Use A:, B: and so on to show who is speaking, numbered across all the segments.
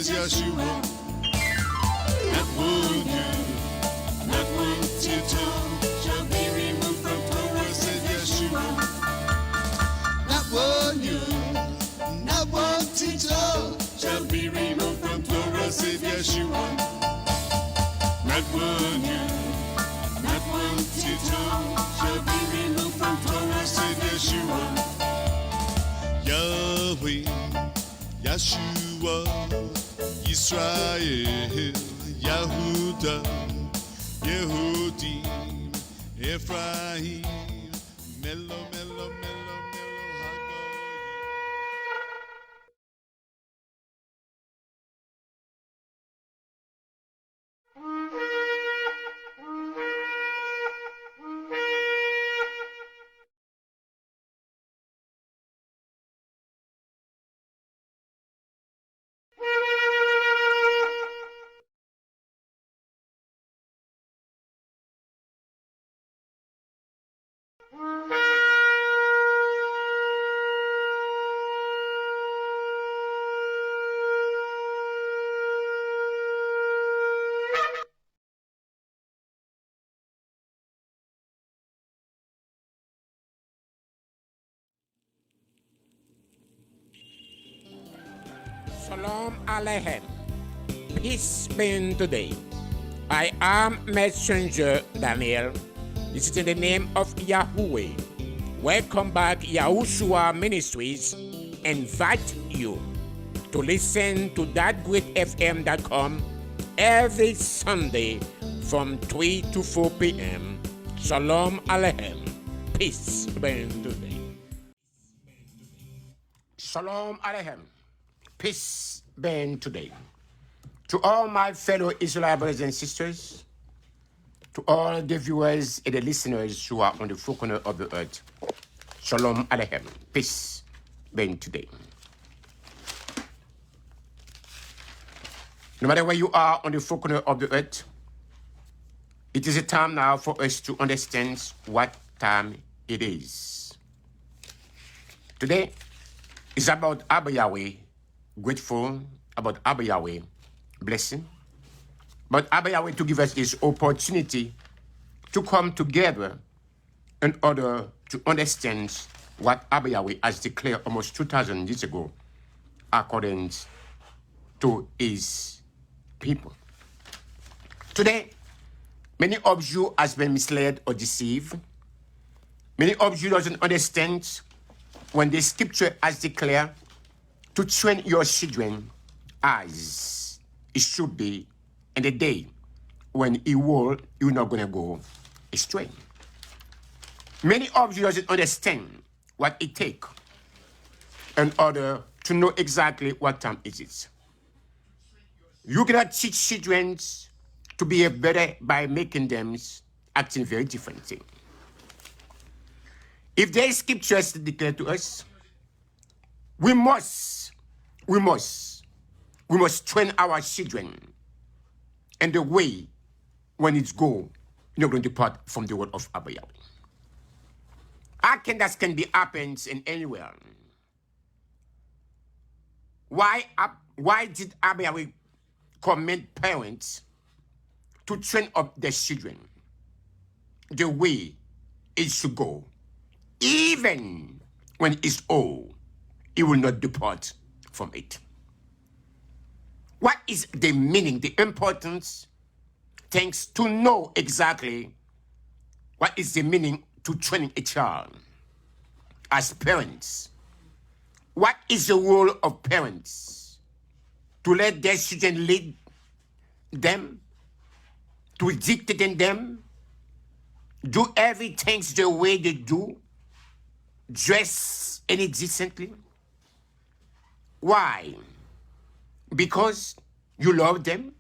A: says Yahshua. Not one you, not one tittle shall be removed from Torah, says Yahshua. Not one you, not one tittle shall be removed from Torah, says Yahshua. Not one you, not one tittle shall be removed from Torah, says Yahshua. Yahweh, Yahshua, Israel, Yehuda, Yehudi, Ephraim, Melo, Melo, Melo, Melo, Hagoyim.
B: Shalom Aleichem. Peace be today. I am Messenger Daniel. This is in the name of Yahuweh. Welcome back, Yahushua Ministries. Invite you to listen to thatgreatfm.com every Sunday from 3 to 4 p.m. Shalom Aleichem. Peace be today. Shalom Aleichem. Peace be today. To all my fellow Israelite brothers and sisters, to all the viewers and the listeners who are on the four corners of the earth, Shalom Aleichem. Peace be today. No matter where you are on the four corners of the earth, it is a time now for us to understand what time it is. Today is about Abba Yahweh, grateful about Abba Yahweh, blessing, but Abba Yahweh to give us this opportunity to come together in order to understand what Abba Yahweh has declared almost 2,000 years ago according to his people. Today, many of you has been misled or deceived. Many of you doesn't understand when the scripture has declared to train your children as it should be in the day when you're not going to go astray. Many of you doesn't understand what it takes in order to know exactly what time it is. You cannot teach children to be better by making them acting very differently. If there is scriptures to declare to us, we must train our children in the way when it's go, you're going to depart from the word of Abba Yahweh. That can be happens in anywhere. Why did Abba Yahweh command parents to train up their children the way it should go? Even when it's old, it will not depart from it. What is the meaning, the importance? Thanks to know exactly what is the meaning to training a child as parents. What is the role of parents? To let their children lead them, to dictate them, do everything the way they do, dress any decently. Why? Because you love them.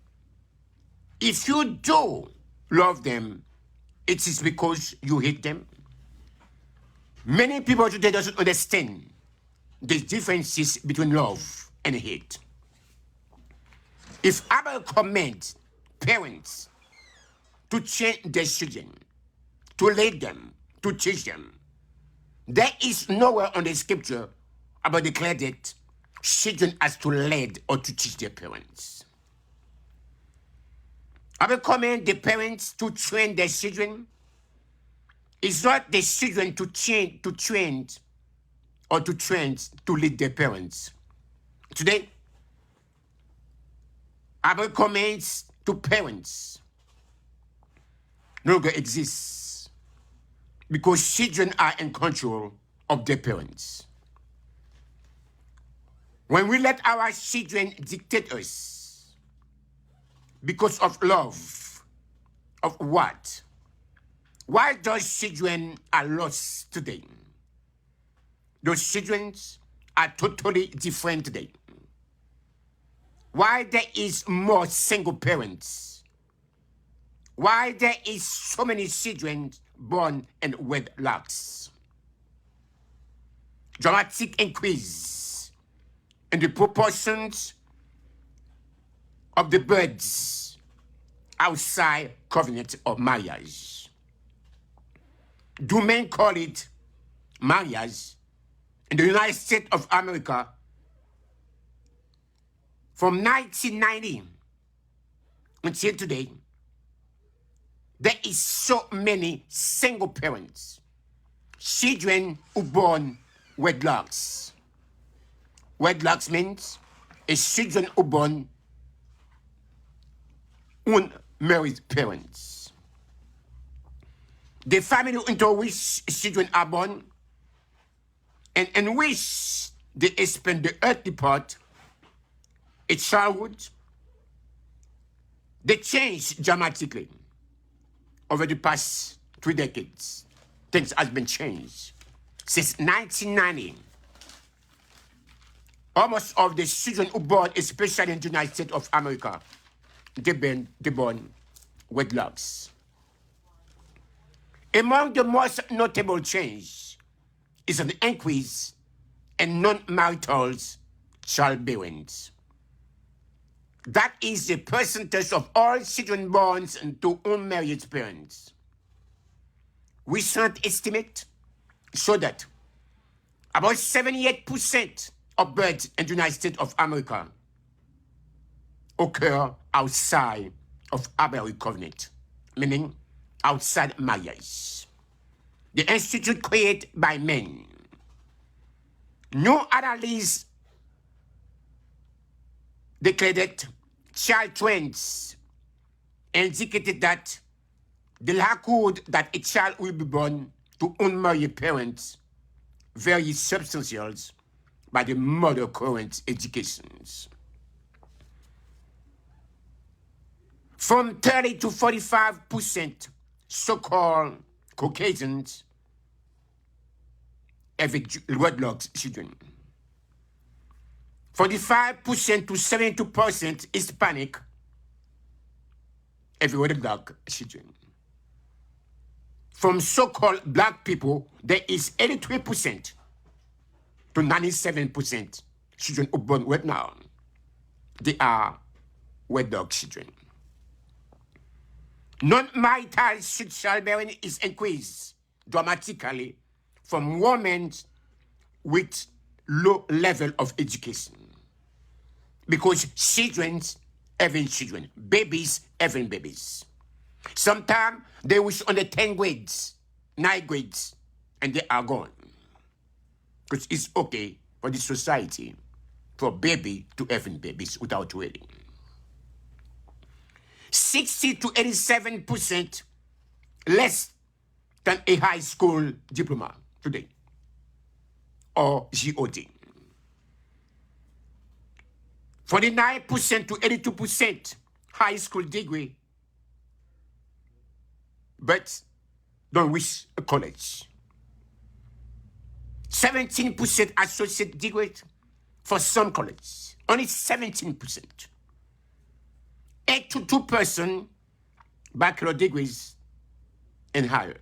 B: If you do love them, it is because you hate them. Many people today doesn't understand the differences between love and hate. If Abba commands parents to train their children, to lead them, to teach them, there is nowhere on the scripture about declared that children has to lead or to teach their parents. I recommend the parents to train their children. It's not the children to train to lead their parents. Today, I recommend to parents no longer exists because children are in control of their parents. When we let our children dictate us because of love, of what? Why those children are lost today? Those children are totally different today. Why there is more single parents? Why there is so many children born in wedlocks? Dramatic increase in the proportions of the birds outside covenant of marriage. Do men call it marriage? In the United States of America, from 1990 until today, there is so many single parents, children who born wedlocks. Wedlocks means a children who born unmarried parents. The family into which children are born and in which they spend the earthly part, a childhood, they changed dramatically over the past 3 decades. Things has been changed. Since 1990, almost all of the children who born, especially in the United States of America, they born wedlocks. Among the most notable change is an increase in non-marital childbearing. That is the percentage of all children born to unmarried parents. Recent estimates show that about 78% of births in the United States of America occur outside of Abrahamic covenant, meaning outside marriage. The institute created by men. No analysis declared that child trends indicated that the likelihood that a child will be born to unmarried parents vary substantial by the mother current educations. From 30 to 45% so-called Caucasians have wedlock children. 45% to 72% Hispanic have wedlock children. From so-called black people, there is 83% to 97% children who born right now. They are wedlock children. Non-marital childbearing is increased dramatically from women with low level of education. Because children having children, babies having babies. Sometimes they wish on the 10 grades, 9 grades, and they are gone. Because it's okay for the society for baby to having babies without waiting. 60 to 87% less than a high school diploma today, or GOD. 49% to 82% high school degree, but don't wish a college. 17% associate degree for some colleges, only 17%. 82% bachelor degrees and higher.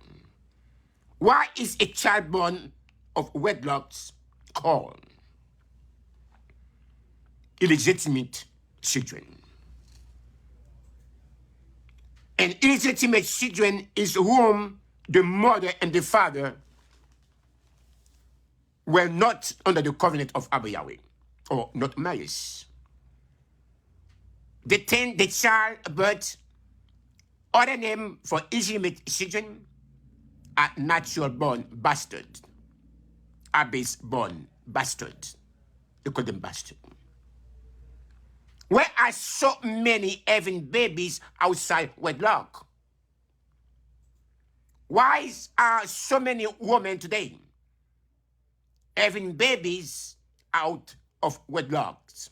B: Why is a child born of wedlocks called illegitimate children? And illegitimate children is whom the mother and the father were not under the covenant of Abba Yahweh. or not marriage. They tend the child birth, other name for illegitimate children are natural born bastard, base born bastard. They call them bastard. Where are so many having babies outside wedlock? Why are so many women today having babies out of wedlocks?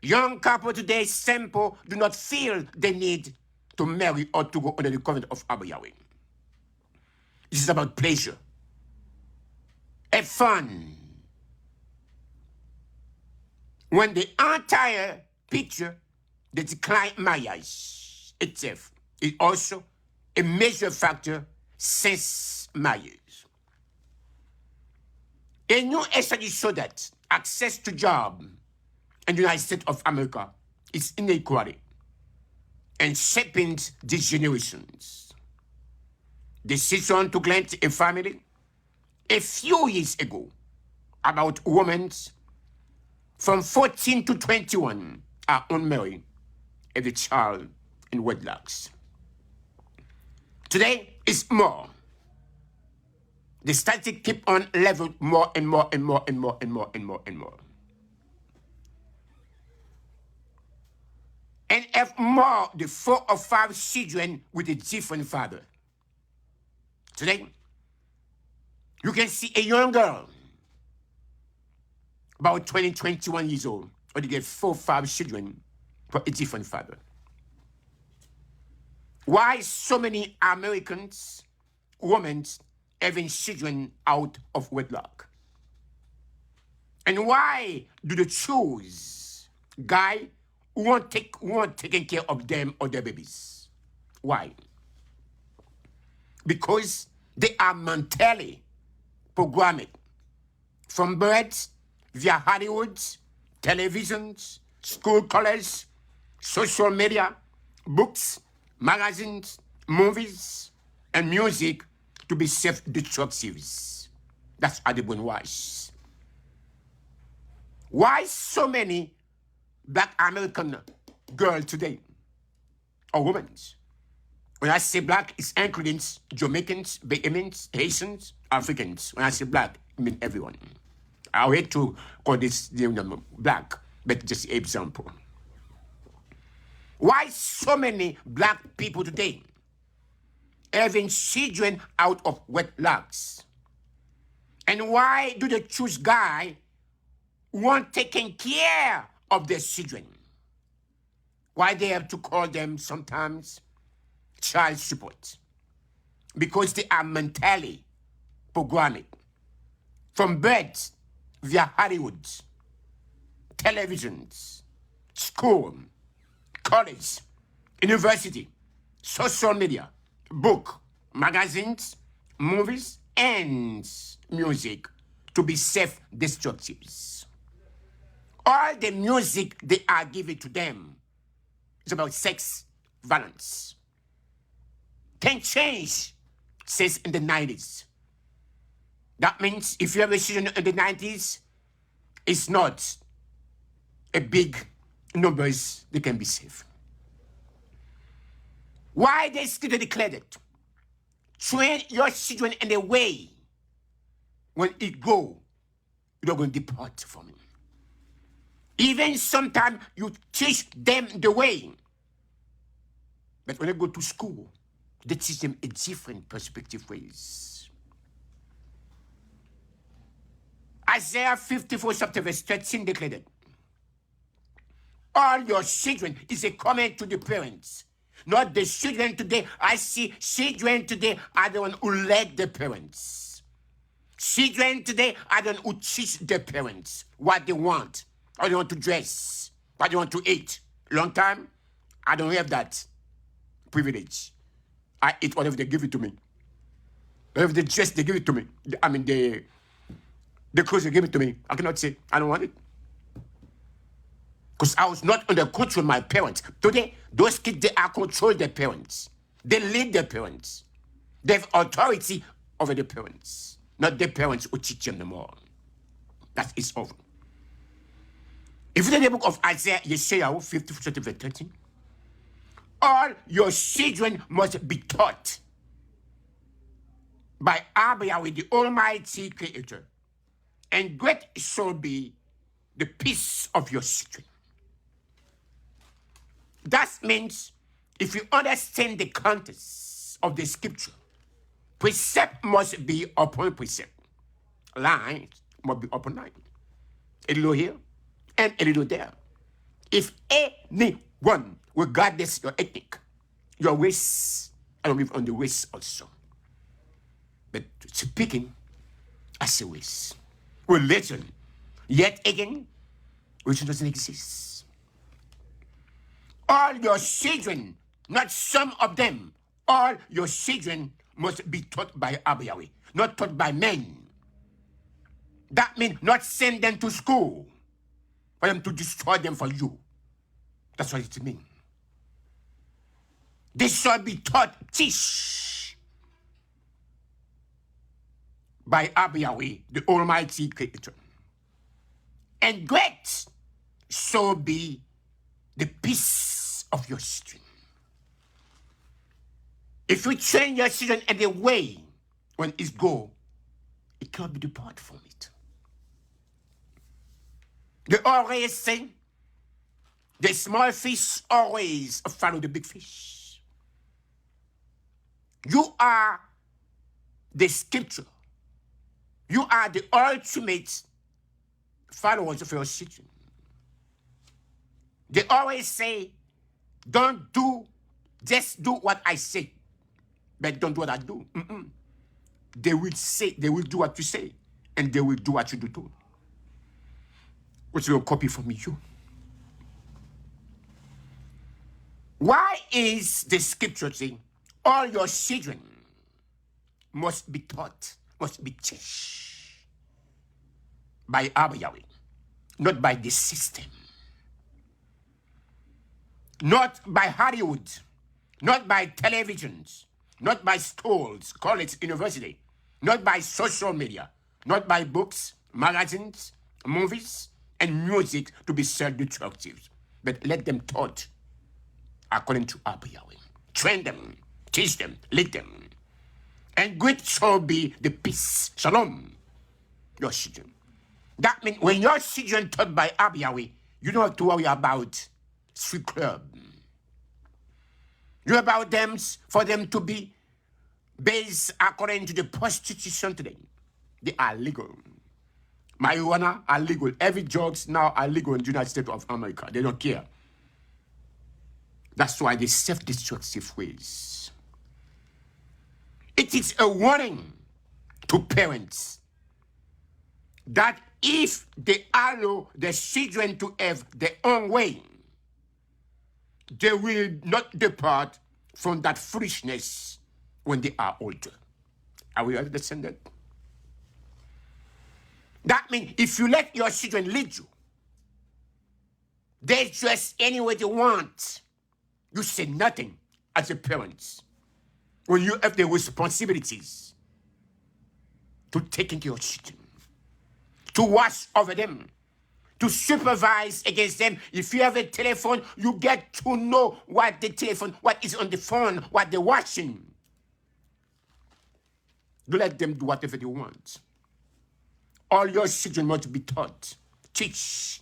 B: Young couple today simple do not feel the need to marry or to go under the covenant of Abba Yahweh. This is about pleasure. Have fun. When the entire picture, the decline marriage itself is also a major factor since marriage. A new study showed that access to job in the United States of America is inequality and shaping the generations. Decision to plant a family a few years ago about women from 14 to 21 are unmarried and a child in wedlocks. Today is more. The statistic keep on level more and more and more and more and more and more and more. And have more the 4 or 5 children with a different father. Today, you can see a young girl, about 20, 21 years old, or they get 4 or 5 children for a different father. Why so many Americans, women, having children out of wedlock? And why do they choose guy who won't taking care of them or their babies? Why? Because they are mentally programmed from birth via Hollywood, televisions, school, college, social media, books, magazines, movies, and music to be self-destructive. That's how they brainwash. Why so many Black American girls today, or women? When I say black, it's including Jamaicans, Bahamians, Haitians, Africans. When I say black, I mean everyone. I hate to call this black, but just an example. Why so many black people today having children out of wedlocks? And why do they choose guy who aren't taking care of their children? Why they have to call them sometimes child support? Because they are mentally programmed from birth via Hollywood, televisions, school, college, university, social media, book, magazines, movies, and music to be self-destructive. All the music they are giving to them is about sex violence. Can change since in the 90s. That means if you have a children in the 90s, it's not a big numbers they can be saved. Why they still declared it? Train your children in a way when it go, you're not going to depart from it. Even sometimes you teach them the way. But when they go to school, they teach them a different perspective ways. Isaiah 54 chapter verse 13 declared it. All your children is a comment to the parents. Not the children today. I see children today are the one who led the parents. Children today are the one who teach the parents what they want. How they want to dress. What they want to eat. Long time, I don't have that privilege. I eat whatever they give it to me. Whatever they dress, they give it to me. I mean, the clothes, they give it to me. I cannot say, I don't want it. Because I was not under control of my parents. Today, those kids, they are control their parents. They lead their parents. They have authority over the parents. Not the parents who teach them more. That is over. If you read the book of Isaiah, Yeshayahu 50, verse 13, all your children must be taught by Abba Yahweh, the Almighty Creator, and great shall be the peace of your children. That means if you understand the context of the scripture, precept must be upon precept. Line must be upon line. A little here and a little there. If anyone, regardless your ethnic, your race, I don't live on the race also. But speaking as a race, religion, yet again, religion doesn't exist. All your children, not some of them, all your children must be taught by Abba Yahweh, not taught by men. That means not send them to school for them to destroy them for you. That's what it means. They shall be taught, teach by Abba Yahweh, the Almighty Creator. And great shall be the peace of your children. If you train your children in the way when it go, it cannot be depart from it. They always say, the small fish always follow the big fish. You are the scripture. You are the ultimate followers of your children. They always say, don't do, just do what I say, but don't do what I do. They will say, they will do what you say, and they will do what you do too. Which will copy from you. Why is the scripture saying all your children must be taught, must be teach by Abba Yahweh, not by the system, not by Hollywood, not by televisions, not by schools, college, university, not by social media, not by books, magazines, movies, and music to be self-destructive, but let them taught according to Abba Yahweh. Train them, teach them, lead them. And great shall be the peace, shalom, your children. That means when your children taught by Abba Yahweh, you don't have to worry about street club. You about them for them to be based according to the prostitution today. They are legal. Marijuana are legal. Every drugs now are legal in the United States of America. They don't care. That's why they self-destructive ways. It is a warning to parents that if they allow their children to have their own way, they will not depart from that foolishness when they are older. Are we understand that? That means if you let your children lead you, they dress any way they want. You say nothing as a parent when you have the responsibilities to take care of your children, to watch over them, to supervise against them. If you have a telephone, you get to know what the telephone, what is on the phone, what they're watching. You let them do whatever they want. All your children must be taught, teach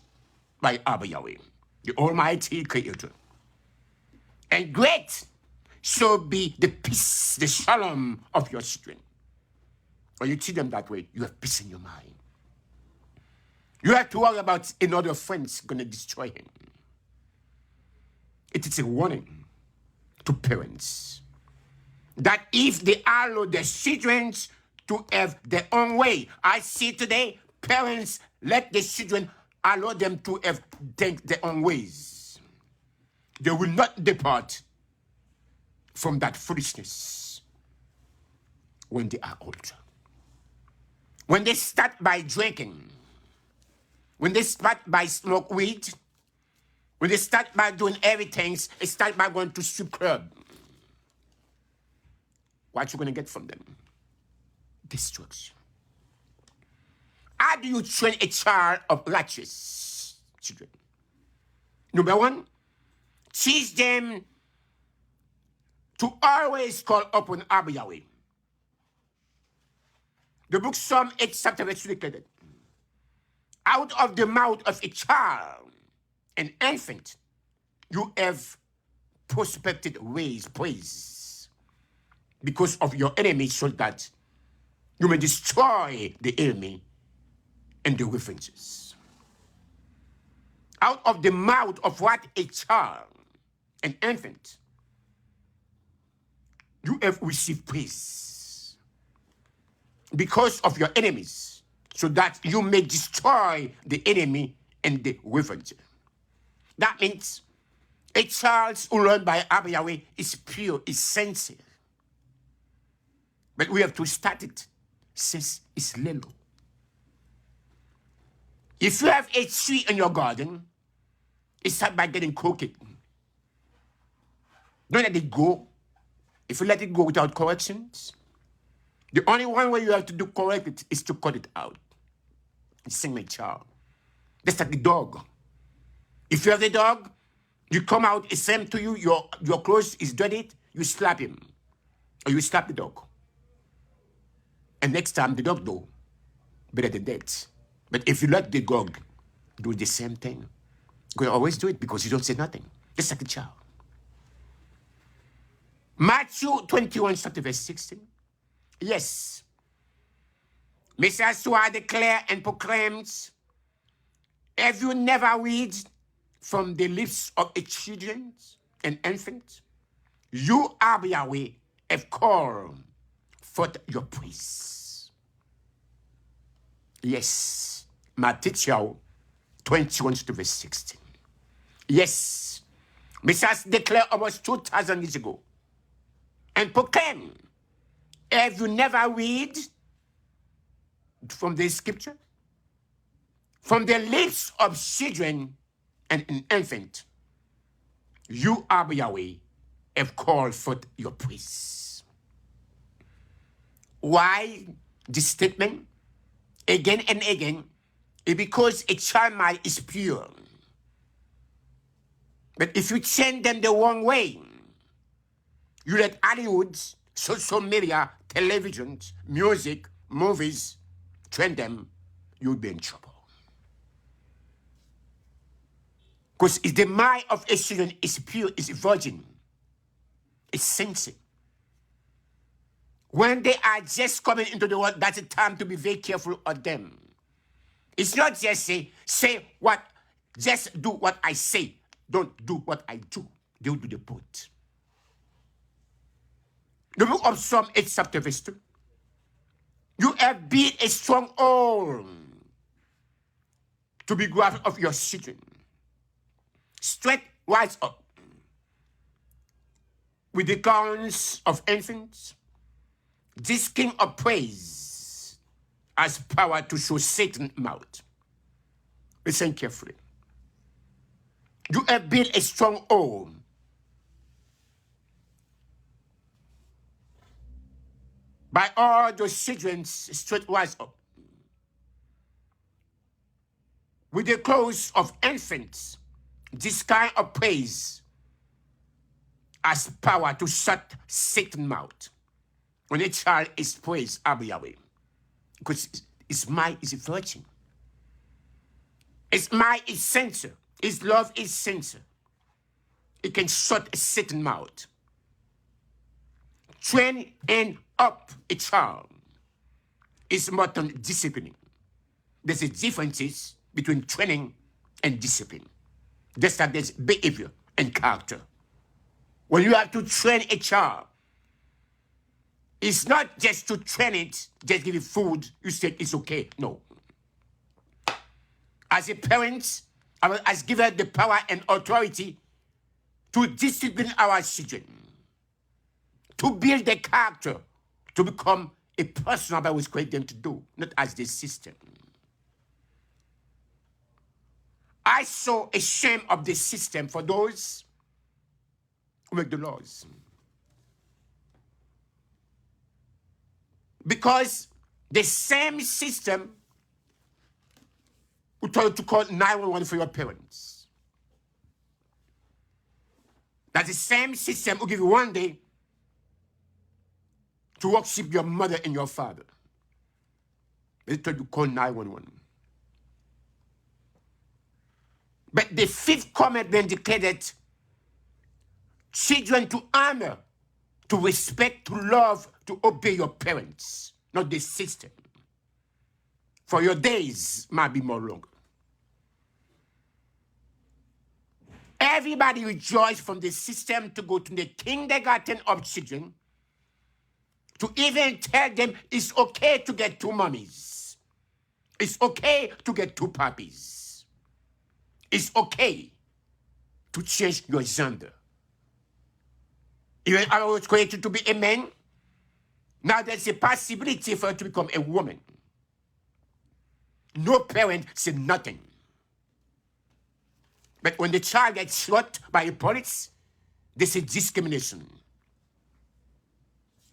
B: by Abba Yahweh, the Almighty Creator. And great shall be the peace, the shalom of your children. When you teach them that way, you have peace in your mind. You have to worry about another friend's going to destroy him. It is a warning to parents that if they allow their children to have their own way, I see today parents let the children allow them to have their own ways. They will not depart from that foolishness when they are older. When they start by drinking, when they start by smoke weed, when they start by doing everything, they start by going to strip club. What you going to get from them? Destruction. How do you train a child of righteous children? Number one, teach them to always call upon Abba Yahweh. The book Psalm 8 chapter verse 3 declared, out of the mouth of a child, an infant, you have prospected ways, praise, because of your enemy, so that you may destroy the enemy and the references. Out of the mouth of what? A child, an infant, you have received praise because of your enemies, so that you may destroy the enemy and the revenge. That means a child who learned by Abba Yahweh is pure, is sincere. But we have to start it since it's little. If you have a tree in your garden, it starts by getting crooked. Don't let it go. If you let it go without corrections, the only one way you have to do correct it is to cut it out. Sing my child. That's like the dog. If you have the dog, you come out, it's same to you, your clothes is dirty, you slap him. Or you slap the dog. And next time the dog do better than that. But if you let the dog do the same thing, you always do it because you don't say nothing. Just like a child. Matthew 21, chapter verse 16. Yes. Messiah Yahushuah declares and proclaims, have you never read from the lips of a children and infant? You, Abba Yahweh, have called forth your praise. Yes. Matthew 21, chapter verse 16. Yes. Messiah declared almost 2,000 years ago and proclaimed, have you never read from the scripture? From the lips of children and an infant, you, Abba Yahweh, have called forth your praise. Why this statement? Again and again, it's because a child mind is pure. But if you change them the wrong way, you let Hollywood, social media, television, music, movies, train them, you'll be in trouble. Because the mind of a children is pure, is virgin, is sincere. When they are just coming into the world, that's the time to be very careful of them. It's not just say what, just do what I say. Don't do what I do. They'll do the both. The book of Psalm 8 chapter verse 2. You have built a stronghold to be graven of your children. Straight rise up with the crowns of infants. This king of praise has power to show Satan mouth. Listen carefully. You have built a stronghold by all those children straight rise up with the clothes of infants. This kind of praise has power to shut Satan's mouth. When a child is praised, Abba Yahweh, because his mind is a virgin. His mind is sincere. His love is sincere. It can shut Satan's mouth. Train and up a child is more than disciplining. There's a difference between training and discipline. Just like there's behavior and character. When you have to train a child, it's not just to train it, just give it food, you say it's okay. No. As a parent, I has given the power and authority to discipline our children, to build their character, to become a person about what created them to do, not as the system. I saw a shame of the system for those who make the laws. Because the same system who told you to call 911 for your parents. That's the same system who give you one day to worship your mother and your father. They told you call 911. But the fifth commandment declared that children to honor, to respect, to love, to obey your parents, not the system. For your days might be more longer. Everybody rejoiced from the system to go to the kindergarten of children, to even tell them it's okay to get 2 mummies. It's okay to get 2 puppies. It's okay to change your gender. Even I was created to be a man. Now there's a possibility for you to become a woman. No parent said nothing. But when the child gets shot by the police, this is discrimination.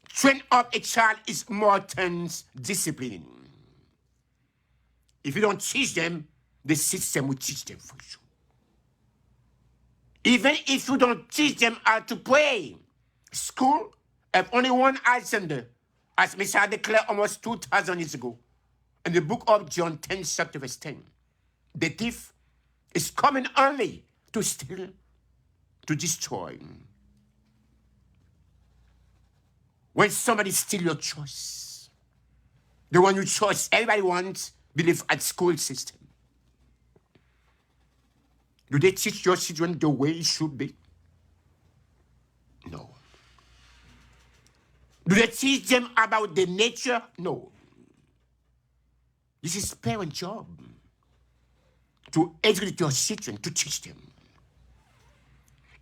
B: Train up a child is more than discipline. If you don't teach them, the system will teach them for you. Even if you don't teach them how to pray, school have only one agenda, as Messiah declared almost 2,000 years ago in the book of John 10, chapter verse 10. The thief is coming only to steal, to destroy. When somebody steals your choice, the one you choose, everybody wants, believe at school system. Do they teach your children the way it should be? No. Do they teach them about the nature? No. This is parent job. To educate your children, to teach them.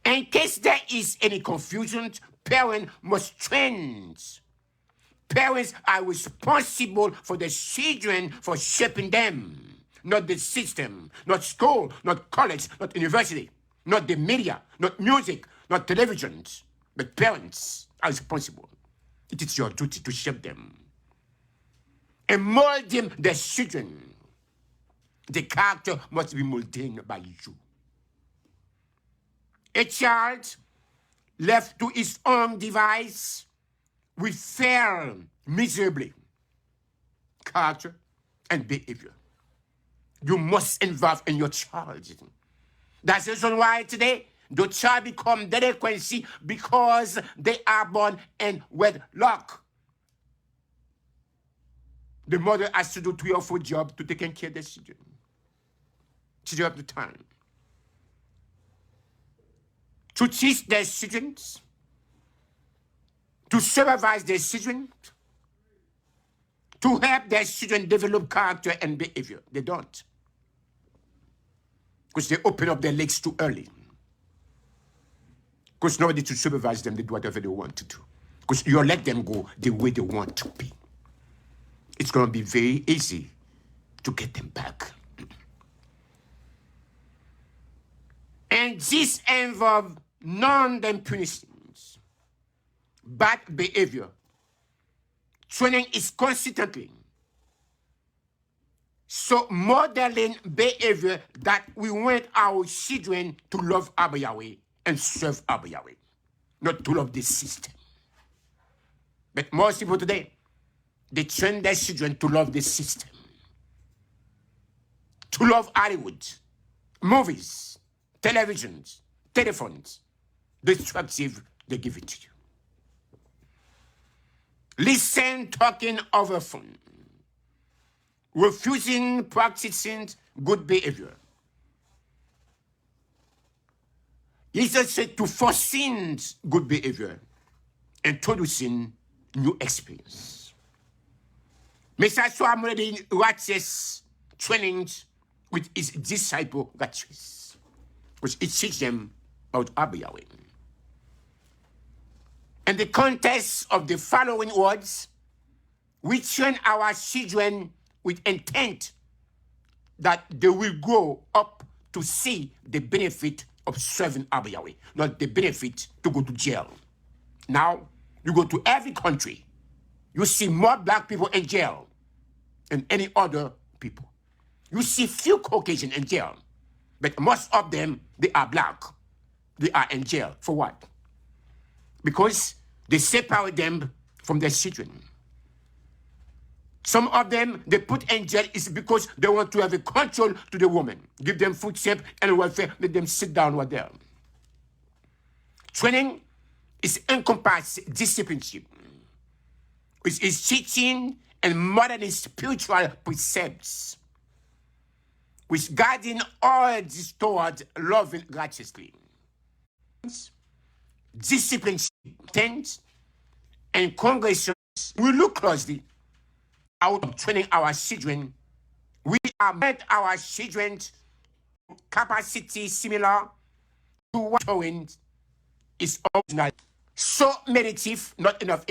B: In case there is any confusion, parents must train. Parents are responsible for the children, for shaping them. Not the system, not school, not college, not university, not the media, not music, not television. But parents are responsible. It is your duty to shape them and mold them, their children. The character must be molded by you. A child left to his own device will fail miserably. Character and behavior. You must involve in your child. That's the reason why today the child become delinquency, because they are born in wedlock. The mother has to do 3 or 4 jobs to take care of their children. She doesn't have the time to teach their children, to supervise their children, to help their children develop character and behavior. They don't. Because they open up their legs too early. Because nobody to supervise them, they do whatever they want to do. Because you let them go the way they want to be. It's going to be very easy to get them back. And this involves non-punitions, bad behavior. Training is constantly. So modeling behavior that we want our children to love Abba Yahweh and serve Abba Yahweh, not to love the system. But most people today, they train their children to love the system, to love Hollywood, movies, televisions, telephones. Destructive, they give it to you. Listen, talking over phone. Refusing, practicing good behavior. Jesus said to foresee good behavior, introducing new experience. Messiah already righteous training with his disciple righteous, which it teaches them about Abba Yahweh. In the context of the following words, we train our children with intent that they will grow up to see the benefit of serving Abba Yahweh, not the benefit to go to jail. Now, you go to every country, you see more black people in jail than any other people. You see few Caucasian in jail, but most of them, they are black. they are in jail. For what? Because they separate them from their children. Some of them, they put in jail is because they want to have a control to the woman. Give them food stamp and welfare, let them sit down with them. Training is encompass discipleship, which is teaching and modeling spiritual precepts, which guiding all this towards loving righteously. Discipleship, tents, and congregations, we look closely out of training our children. We have made our children capacity similar to what showing is original. So meditative, not enough.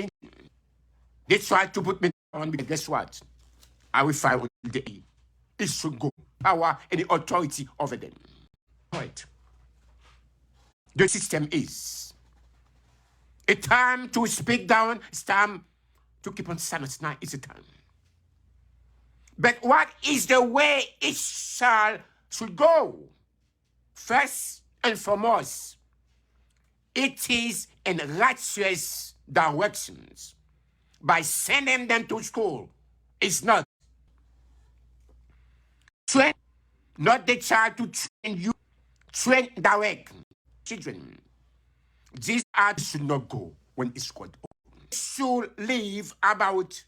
B: They try to put me on, but guess what? I will fight with the E. It should go. Power and the authority over them. Right. The system is a time to speak down. It's time to keep on silence. Now it's a time. But what is the way it should go? First and foremost, it is in righteous directions. By sending them to school, it's not. Train, not the child to train you. Train direct children. These acts should not go when it's called. Should live about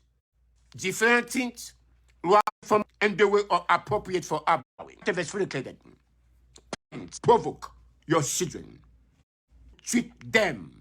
B: different things from and the way appropriate for upbringing. The verse really clear that. Provoke your children. Treat them